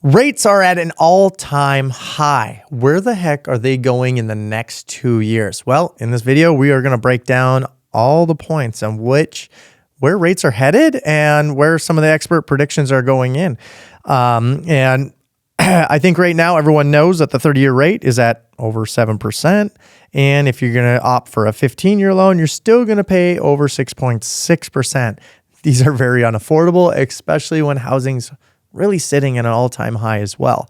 Rates are at an all-time high. Where the heck are they going in the next 2 years? Well, in this video, we are going to break down all the points on where rates are headed and where some of the expert predictions are going in. And I think right now everyone knows that the 30-year rate is at over 7%. And if you're going to opt for a 15-year loan, you're still going to pay over 6.6%. These are very unaffordable, especially when housing's really sitting at an all-time high as well.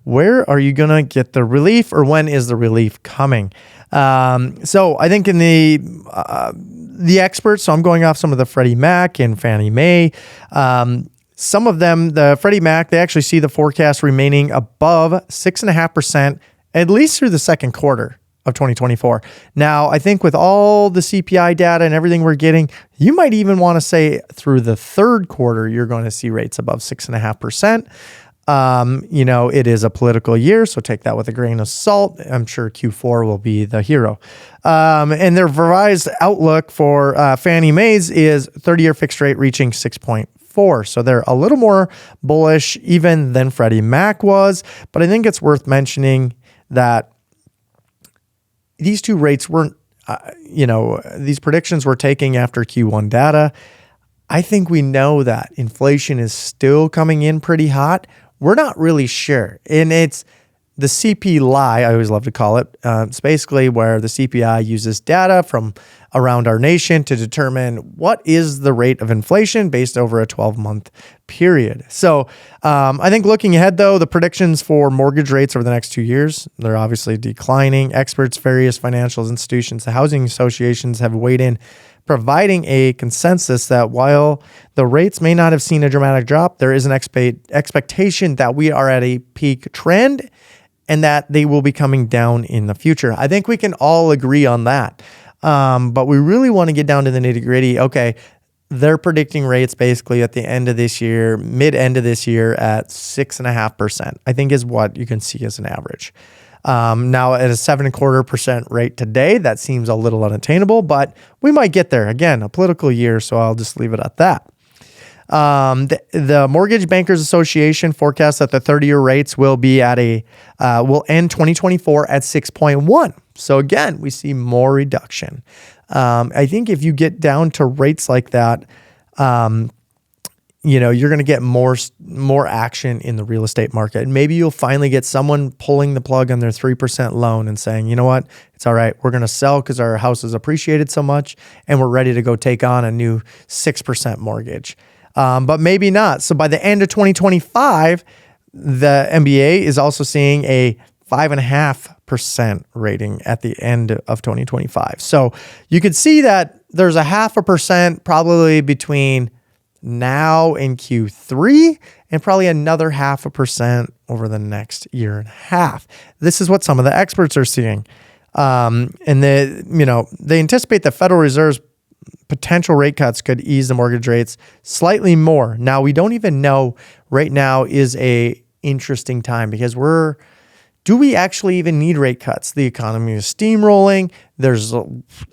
Where are you going to get the relief, or when is the relief coming? So I think in the experts, so I'm going off some of the Freddie Mac and Fannie Mae. Some of them, the Freddie Mac, they actually see the forecast remaining above 6.5%, at least through the second quarter of 2024. Now, I think with all the CPI data and everything we're getting, you might even want to say through the third quarter, you're going to see rates above 6.5%. It is a political year, so take that with a grain of salt. I'm sure Q4 will be the hero. And their revised outlook for Fannie Mae's is 30-year fixed rate reaching 6.4. So they're a little more bullish even than Freddie Mac was. But I think it's worth mentioning that these two rates weren't, these predictions we're taking after Q1 data. I think we know that inflation is still coming in pretty hot. We're not really sure. And it's the CP lie, I always love to call it. It's basically where the CPI uses data from around our nation to determine what is the rate of inflation based over a 12-month period. So I think looking ahead, though, the predictions for mortgage rates over the next 2 years, they're obviously declining. Experts, various financial institutions, the housing associations have weighed in, providing a consensus that while the rates may not have seen a dramatic drop, there is an expectation that we are at a peak trend and that they will be coming down in the future. I think we can all agree on that. But we really want to get down to the nitty gritty. Okay, they're predicting rates basically at the end of this year, mid-end of this year at 6.5%, I think is what you can see as an average. Now at a 7.25% rate today, that seems a little unattainable, but we might get there. Again, a political year, so I'll just leave it at that. The Mortgage Bankers Association forecasts that the 30-year rates will be at will end 2024 at 6.1. So again, we see more reduction. I think if you get down to rates like that, you're going to get more action in the real estate market. And maybe you'll finally get someone pulling the plug on their 3% loan and saying, you know what, it's all right. We're going to sell because our house has appreciated so much and we're ready to go take on a new 6% mortgage. But maybe not. So by the end of 2025, the MBA is also seeing a 5.5% rating at the end of 2025. So you could see that there's a 0.5% probably between now and Q3, and probably another 0.5% over the next year and a half. This is what some of the experts are seeing. And they anticipate the Federal Reserve's potential rate cuts could ease the mortgage rates slightly more. Now, we don't even know right now is a interesting time because do we actually even need rate cuts? The economy is steamrolling. There's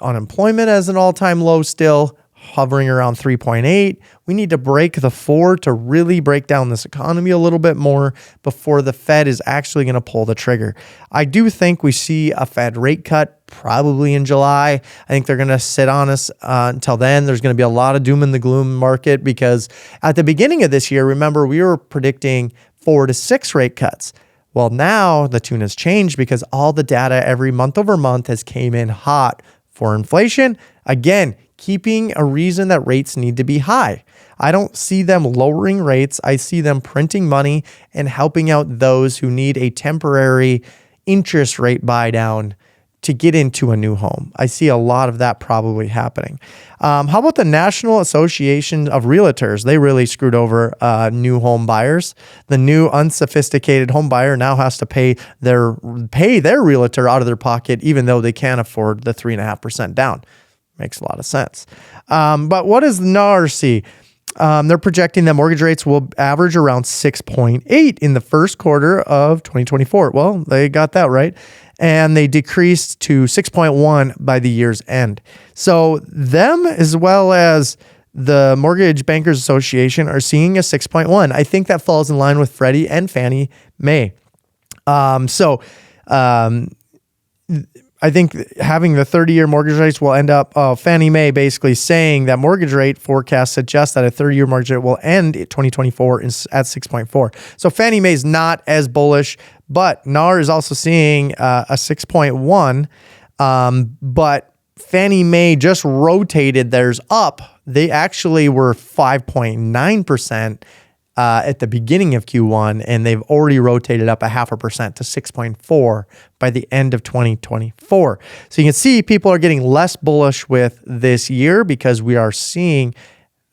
unemployment as an all-time low still, hovering around 3.8. We need to break the 4 to really break down this economy a little bit more before the Fed is actually going to pull the trigger. I do think we see a Fed rate cut probably in July. I think they're going to sit on us until then. There's going to be a lot of doom and the gloom market because at the beginning of this year, remember, we were predicting 4 to 6 rate cuts. Well, now the tune has changed because all the data every month over month has came in hot for inflation. Again, keeping a reason that rates need to be high. I don't see them lowering rates. I see them printing money and helping out those who need a temporary interest rate buy down to get into a new home. I see a lot of that probably happening. How about the National Association of Realtors? They really screwed over new home buyers. The new unsophisticated home buyer now has to pay their realtor out of their pocket, even though they can't afford the 3.5% down. Makes a lot of sense. But what does NAR see? They're projecting that mortgage rates will average around 6.8 in the first quarter of 2024. Well, they got that right. And they decreased to 6.1 by the year's end. So them, as well as the Mortgage Bankers Association are seeing a 6.1. I think that falls in line with Freddie and Fannie Mae. I think having the 30-year mortgage rates will end up, Fannie Mae basically saying that mortgage rate forecast suggests that a 30-year mortgage rate will end in 2024 at 6.4. So Fannie Mae is not as bullish, but NAR is also seeing a 6.1. But Fannie Mae just rotated theirs up. They actually were 5.9% at the beginning of Q1, and they've already rotated up 0.5% to 6.4 by the end of 2024. So you can see people are getting less bullish with this year because we are seeing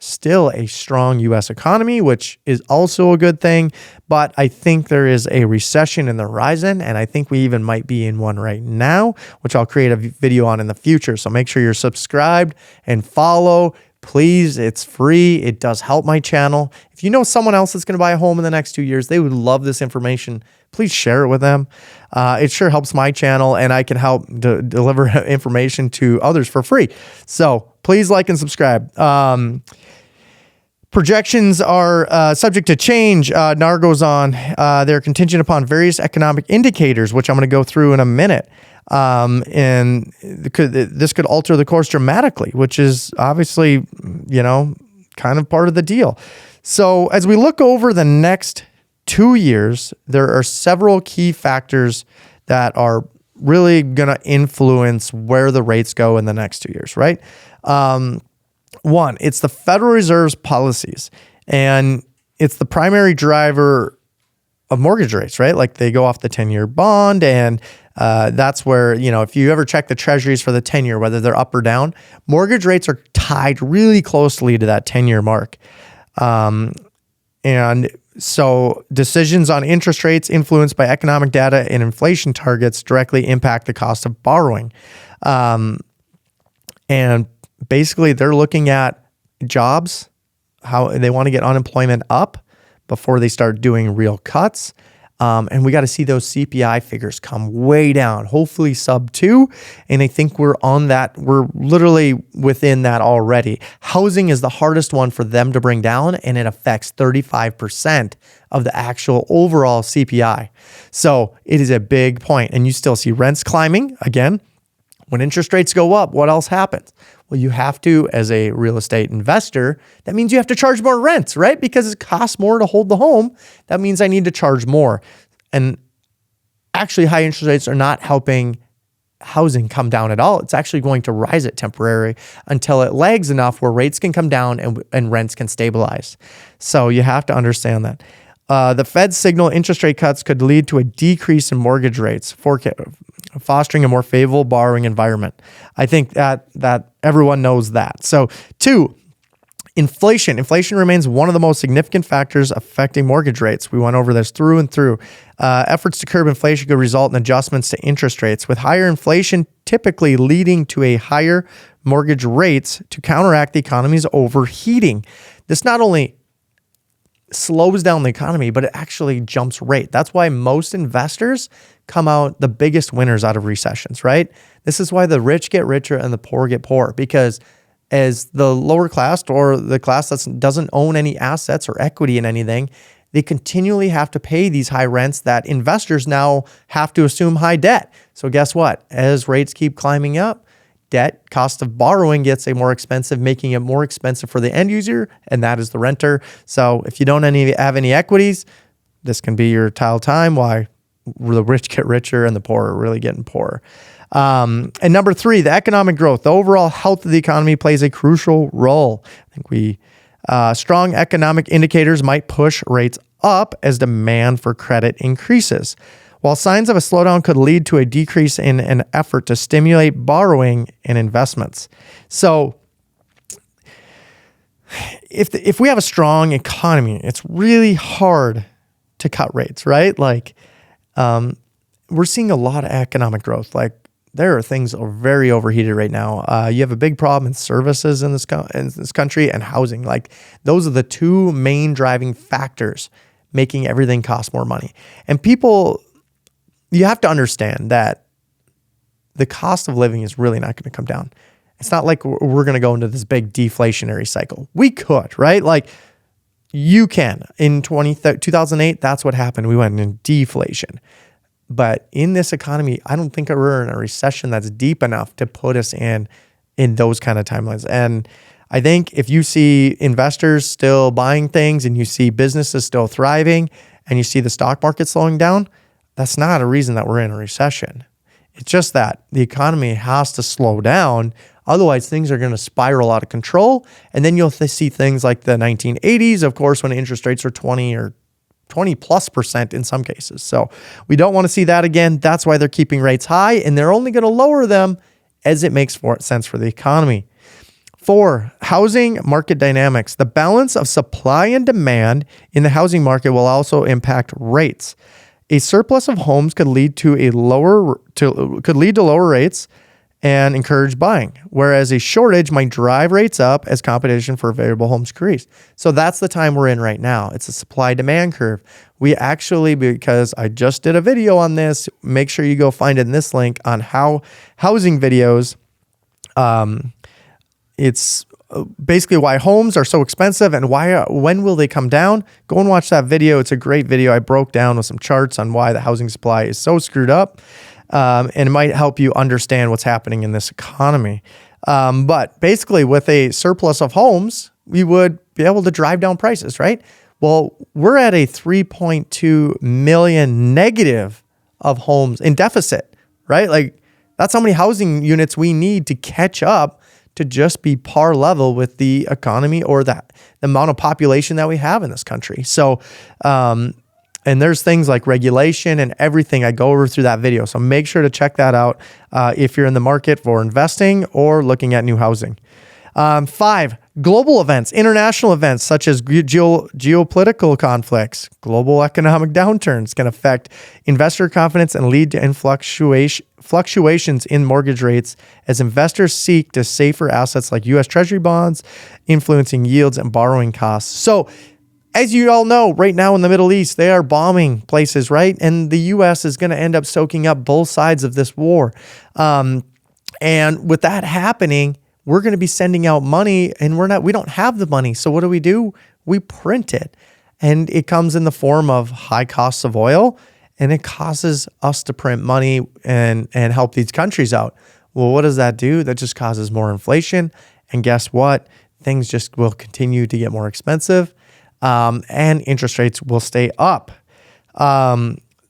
still a strong U.S. economy, which is also a good thing. But I think there is a recession in the horizon, and I think we even might be in one right now, which I'll create a video on in the future. So make sure you're subscribed and follow. Please, it's free. It does help my channel. If you know someone else that's going to buy a home in the next 2 years, they would love this information. Please share it with them. It sure helps my channel, and I can help deliver information to others for free. So please like and subscribe. Projections are subject to change. NAR goes on. They're contingent upon various economic indicators, which I'm going to go through in a minute. And this could alter the course dramatically, which is obviously, kind of part of the deal. So as we look over the next 2 years, there are several key factors that are really going to influence where the rates go in the next 2 years, right? One, it's the Federal Reserve's policies, and it's the primary driver of mortgage rates, right? Like they go off the 10-year bond, and that's where, if you ever check the treasuries for the 10-year, whether they're up or down, mortgage rates are tied really closely to that 10-year mark. And so decisions on interest rates influenced by economic data and inflation targets directly impact the cost of borrowing. And basically they're looking at jobs, how they want to get unemployment up before they start doing real cuts. And we got to see those CPI figures come way down, hopefully sub 2. And I think we're on that. We're literally within that already. Housing is the hardest one for them to bring down, and it affects 35% of the actual overall CPI. So it is a big point. And you still see rents climbing. Again, when interest rates go up, what else happens? Well, you have to, as a real estate investor, that means you have to charge more rent, right? Because it costs more to hold the home. That means I need to charge more. And actually, high interest rates are not helping housing come down at all. It's actually going to rise it temporarily until it lags enough where rates can come down and rents can stabilize. So you have to understand that. The Fed's signal interest rate cuts could lead to a decrease in mortgage rates, fostering a more favorable borrowing environment. I think that everyone knows that. So 2, inflation. Inflation remains one of the most significant factors affecting mortgage rates. We went over this through and through. Efforts to curb inflation could result in adjustments to interest rates, with higher inflation typically leading to a higher mortgage rates to counteract the economy's overheating. This not only slows down the economy, but it actually jumps rate. That's why most investors come out the biggest winners out of recessions, right? This is why the rich get richer and the poor get poorer, because as the lower class or the class that doesn't own any assets or equity in anything, they continually have to pay these high rents that investors now have to assume high debt. So guess what? As rates keep climbing up, debt, cost of borrowing gets more expensive, making it more expensive for the end user, and that is the renter. So if you don't have any equities, this can be your time why the rich get richer and the poor are really getting poorer. And number 3, the economic growth. The overall health of the economy plays a crucial role. I think strong economic indicators might push rates up as demand for credit increases, while signs of a slowdown could lead to a decrease in an effort to stimulate borrowing and investments. So if we have a strong economy, it's really hard to cut rates, right? Like we're seeing a lot of economic growth. Like there are things that are very overheated right now. You have a big problem in services in this country and housing. Like those are the 2 main driving factors making everything cost more money. And people, you have to understand that the cost of living is really not going to come down. It's not like we're going to go into this big deflationary cycle. We could, right? Like you can. In 2008, that's what happened. We went in deflation. But in this economy, I don't think we're in a recession that's deep enough to put us in those kind of timelines. And I think if you see investors still buying things and you see businesses still thriving and you see the stock market slowing down, that's not a reason that we're in a recession. It's just that the economy has to slow down. Otherwise, things are going to spiral out of control. And then you'll see things like the 1980s, of course, when interest rates are 20+ % in some cases. So we don't want to see that again. That's why they're keeping rates high, and they're only going to lower them as it makes sense for the economy. 4, housing market dynamics. The balance of supply and demand in the housing market will also impact rates. A surplus of homes could lead to lower rates and encourage buying, whereas a shortage might drive rates up as competition for available homes increase. So that's the time we're in right now. It's a supply-demand curve. We actually, because I just did a video on this, make sure you go find it in this link on how housing videos, it's basically why homes are so expensive and when will they come down. Go and watch that video. It's a great video. I broke down with some charts on why the housing supply is so screwed up. And it might help you understand what's happening in this economy. But basically, with a surplus of homes, we would be able to drive down prices, right? Well, we're at a 3.2 million negative of homes in deficit, right? Like that's how many housing units we need to catch up to just be par level with the economy or the amount of population that we have in this country. So, and there's things like regulation and everything I go over through that video. So make sure to check that out if you're in the market for investing or looking at new housing. 5, global events, international events such as geopolitical conflicts, global economic downturns can affect investor confidence and lead to fluctuations in mortgage rates as investors seek to safer assets like U.S. Treasury bonds, influencing yields and borrowing costs. So as you all know, right now in the Middle East, they are bombing places, right? And the U.S. is going to end up soaking up both sides of this war. And with that happening, we're going to be sending out money and we don't have the money. So what do? We print it. And it comes in the form of high costs of oil, and it causes us to print money and help these countries out. Well, what does that do? That just causes more inflation. And guess what? Things just will continue to get more expensive. And interest rates will stay up.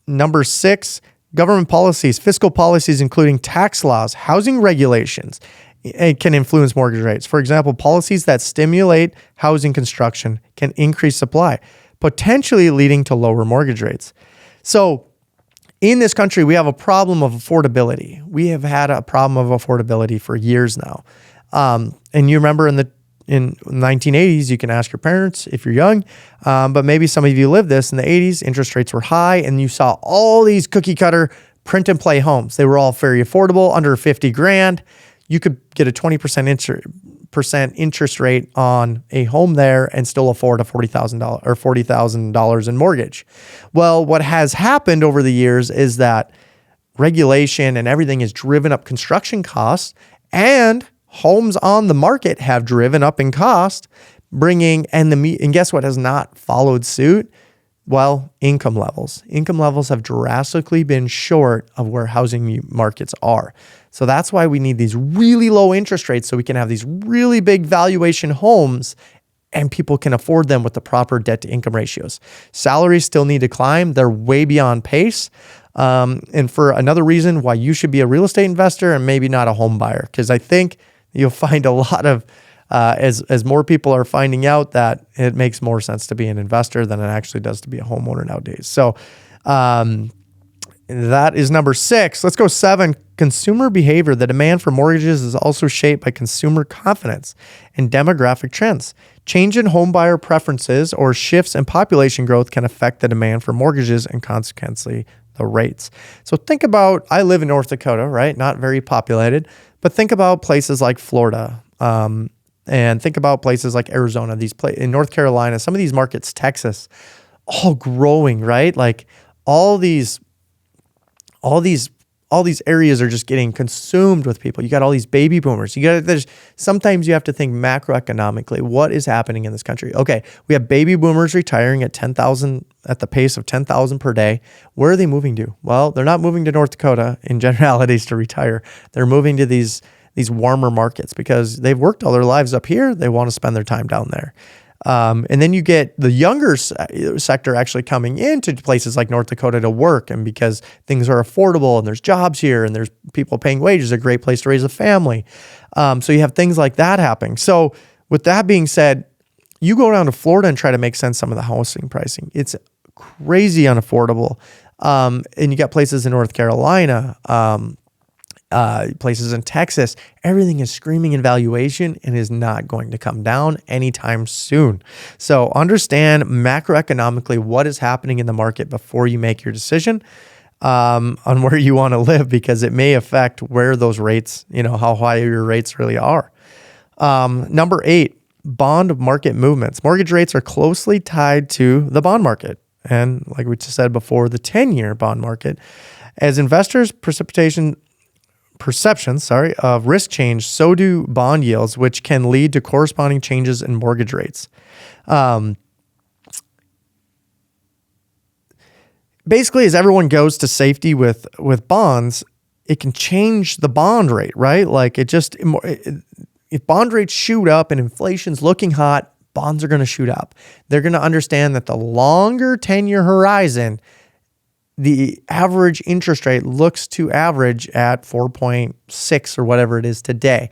Number 6, government policies, fiscal policies, including tax laws, housing regulations, it can influence mortgage rates. For example, policies that stimulate housing construction can increase supply, potentially leading to lower mortgage rates. So in this country, we have a problem of affordability. We have had a problem of affordability for years now. And you remember in the 1980s, you can ask your parents if you're young, but maybe some of you lived this in the 80s, interest rates were high and you saw all these cookie cutter print and play homes. They were all very affordable, under 50 grand. You could get a 20% interest rate on a home there and still afford a $40,000 or $40,000 in mortgage. Well, what has happened over the years is that regulation and everything has driven up construction costs, and homes on the market have driven up in cost, and guess what has not followed suit? Well, income levels. Income levels have drastically been short of where housing markets are. So that's why we need these really low interest rates so we can have these really big valuation homes and people can afford them with the proper debt to income ratios. Salaries still need to climb. They're way beyond pace. And for another reason why you should be a real estate investor and maybe not a home buyer, because I think you'll find a lot of, as more people are finding out, that it makes more sense to be an investor than it actually does to be a homeowner nowadays. So that is number 6. Let's go 7. Consumer behavior. The demand for mortgages is also shaped by consumer confidence and demographic trends. Change in home buyer preferences or shifts in population growth can affect the demand for mortgages and consequently the rates. So think about, I live in North Dakota, right? Not very populated, but think about places like Florida, and think about places like Arizona, in North Carolina, some of these markets, Texas, all growing, right? Like all these all these areas are just getting consumed with people. You got all these baby boomers. Sometimes you have to think macroeconomically, what is happening in this country? Okay, we have baby boomers retiring at 10,000 at the pace of 10,000 per day. Where are they moving to? Well, they're not moving to North Dakota in generalities to retire. They're moving to these warmer markets because they've worked all their lives up here. They want to spend their time down there. And then you get the younger sector actually coming into places like North Dakota to work. And because things are affordable and there's jobs here and there's people paying wages, a great place to raise a family. So you have things like that happening. So with that being said, you go down to Florida and try to make sense of some of the housing pricing. It's crazy unaffordable. And you got places in North Carolina, places in Texas, everything is screaming in valuation and is not going to come down anytime soon. So understand macroeconomically what is happening in the market before you make your decision on where you want to live, because it may affect where those rates, how high your rates really are. Number 8, bond market movements. Mortgage rates are closely tied to the bond market. And like we just said before, the 10-year bond market. As investors' perceptions of risk change, so do bond yields, which can lead to corresponding changes in mortgage rates. Basically, as everyone goes to safety with bonds, it can change the bond rate, right? Like if bond rates shoot up and inflation's looking hot, bonds are going to shoot up. They're going to understand that the longer 10-year horizon, the average interest rate looks to average at 4.6 or whatever it is today.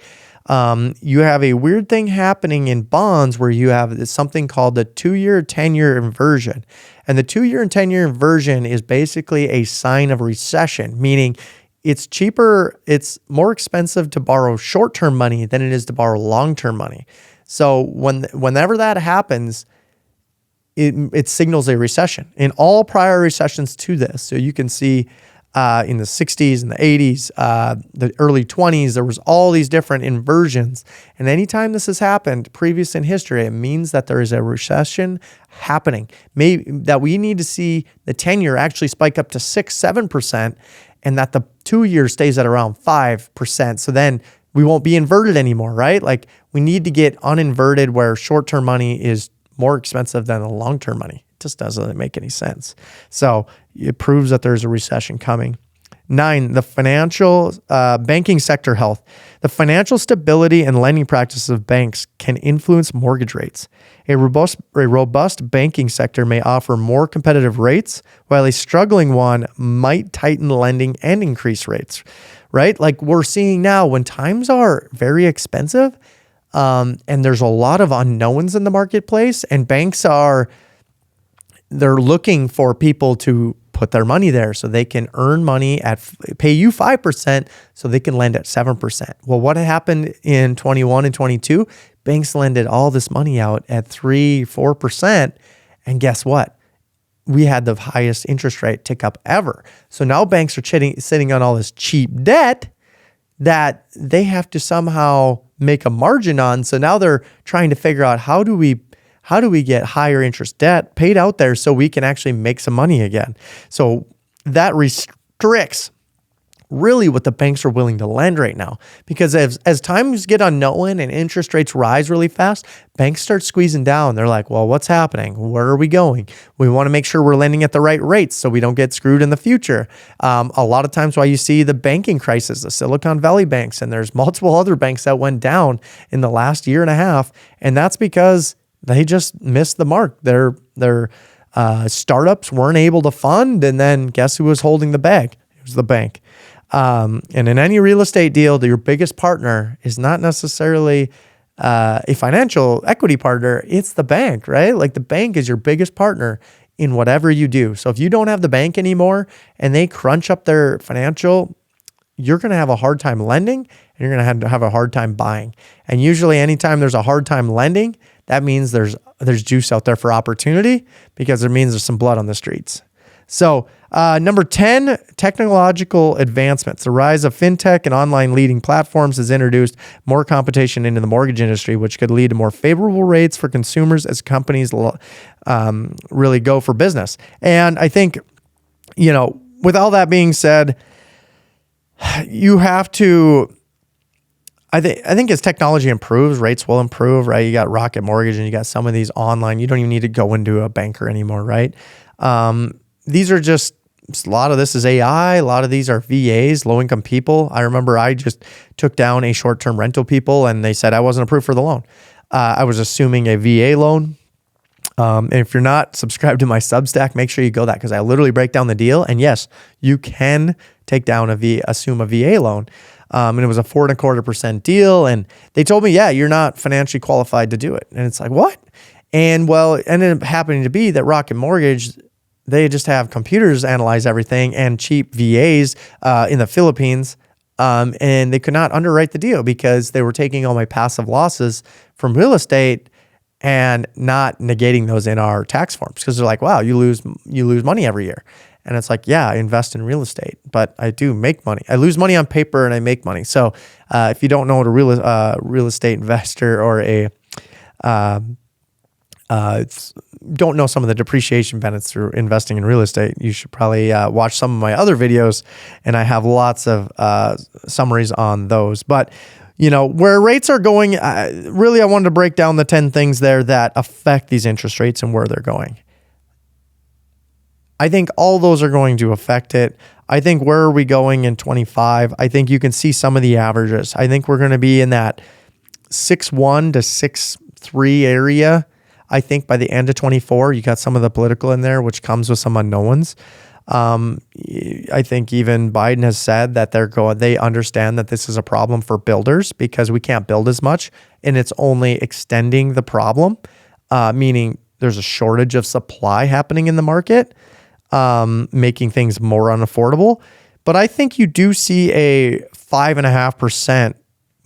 You have a weird thing happening in bonds where you have something called the 2-year, 10-year inversion. And the 2-year and 10-year inversion is basically a sign of recession, meaning it's cheaper, it's more expensive to borrow short-term money than it is to borrow long-term money. So whenever that happens, it signals a recession. In all prior recessions to this, so you can see in the 60s and the 80s, the early 20s, there was all these different inversions. And anytime this has happened previous in history, it means that there is a recession happening. Maybe that we need to see the 10-year actually spike up to 6-7%, and that the 2-year stays at around 5%. So then we won't be inverted anymore, right? Like we need to get uninverted where short-term money is more expensive than the long-term money. It just doesn't make any sense. So it proves that there's a recession coming. 9, the financial banking sector health. The financial stability and lending practices of banks can influence mortgage rates. A robust banking sector may offer more competitive rates, while a struggling one might tighten lending and increase rates, right? Like we're seeing now when times are very expensive, and there's a lot of unknowns in the marketplace, and banks they're looking for people to put their money there so they can earn money pay you 5% so they can lend at 7%. Well, what happened in 21 and 22? Banks lended all this money out at 3-4%. And guess what? We had the highest interest rate tick up ever. So now banks are sitting on all this cheap debt that they have to somehow make a margin on. So now they're trying to figure out how do we get higher interest debt paid out there so we can actually make some money again. So that restricts really what the banks are willing to lend right now. Because as times get unknown and interest rates rise really fast, banks start squeezing down. They're like, well, what's happening? Where are we going? We want to make sure we're lending at the right rates so we don't get screwed in the future. A lot of times why you see the banking crisis, the Silicon Valley banks, and there's multiple other banks that went down in the last year and a half. And that's because they just missed the mark. Their startups weren't able to fund. And then guess who was holding the bag? It was the bank. And in any real estate deal, your biggest partner is not necessarily a financial equity partner. It's the bank, right? Like the bank is your biggest partner in whatever you do. So if you don't have the bank anymore and they crunch up their financial, you're going to have a hard time lending and you're going to have a hard time buying. And usually anytime there's a hard time lending, that means there's juice out there for opportunity, because it means there's some blood on the streets. So number 10, technological advancements. The rise of fintech and online leading platforms has introduced more competition into the mortgage industry, which could lead to more favorable rates for consumers as companies really go for business. And I think, with all that being said, you have to, I think as technology improves, rates will improve, right? You got Rocket Mortgage and you got some of these online. You don't even need to go into a banker anymore, right? These are just, a lot of this is AI. A lot of these are VAs, low income people. I remember I just took down a short-term rental people and they said I wasn't approved for the loan. I was assuming a VA loan. And if you're not subscribed to my Substack, make sure you go that, because I literally break down the deal. And yes, you can take down assume a VA loan. And it was a 4.25% deal. And they told me, yeah, you're not financially qualified to do it. And it's like, what? And well, it ended up happening to be that Rocket Mortgage, they just have computers analyze everything and cheap VAs in the Philippines. And they could not underwrite the deal because they were taking all my passive losses from real estate and not negating those in our tax forms, because they're like, wow, you lose money every year. And it's like, yeah, I invest in real estate, but I do make money. I lose money on paper and I make money. So if you don't know what a real estate investor or don't know some of the depreciation benefits through investing in real estate, you should probably watch some of my other videos, and I have lots of summaries on those. But where rates are going, really, I wanted to break down the 10 things there that affect these interest rates and where they're going. I think all those are going to affect it. I think where are we going in 25? I think you can see some of the averages. I think we're going to be in that 6.1 to 6.3 area. I think by the end of 24, you got some of the political in there, which comes with some unknowns. I think even Biden has said that they understand that this is a problem for builders because we can't build as much, and it's only extending the problem, meaning there's a shortage of supply happening in the market, making things more unaffordable. But I think you do see a 5.5%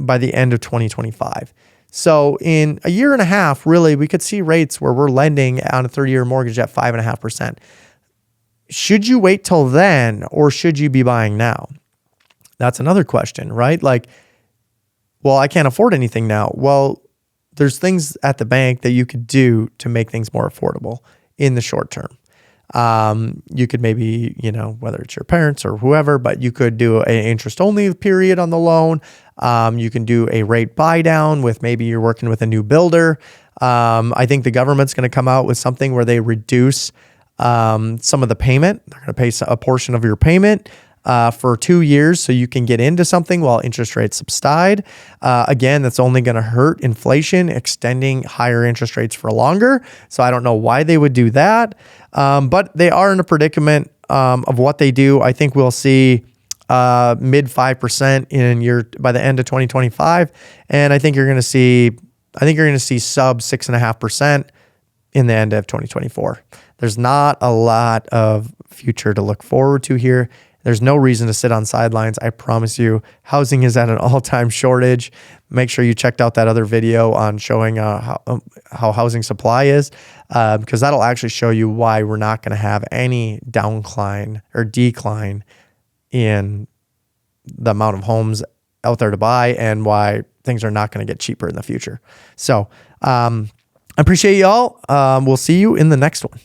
by the end of 2025. So in a year and a half, really, we could see rates where we're lending on a 30-year mortgage at 5.5%. Should you wait till then, or should you be buying now? That's another question, right? Like, well, I can't afford anything now. Well, there's things at the bank that you could do to make things more affordable in the short term. You could maybe, whether it's your parents or whoever, but you could do an interest only period on the loan. You can do a rate buy down with, maybe you're working with a new builder. I think the government's going to come out with something where they reduce some of the payment. They're going to pay a portion of your payment for 2 years so you can get into something while interest rates subside. Again, that's only going to hurt inflation, extending higher interest rates for longer. So I don't know why they would do that. But they are in a predicament of what they do. I think we'll see mid 5% by the end of 2025. And I think you're going to see sub 6.5% in the end of 2024. There's not a lot of future to look forward to here. There's no reason to sit on sidelines. I promise you, housing is at an all-time shortage. Make sure you checked out that other video on showing how housing supply is, because that'll actually show you why we're not going to have any decline in the amount of homes out there to buy, and why things are not going to get cheaper in the future. So I appreciate y'all. We'll see you in the next one.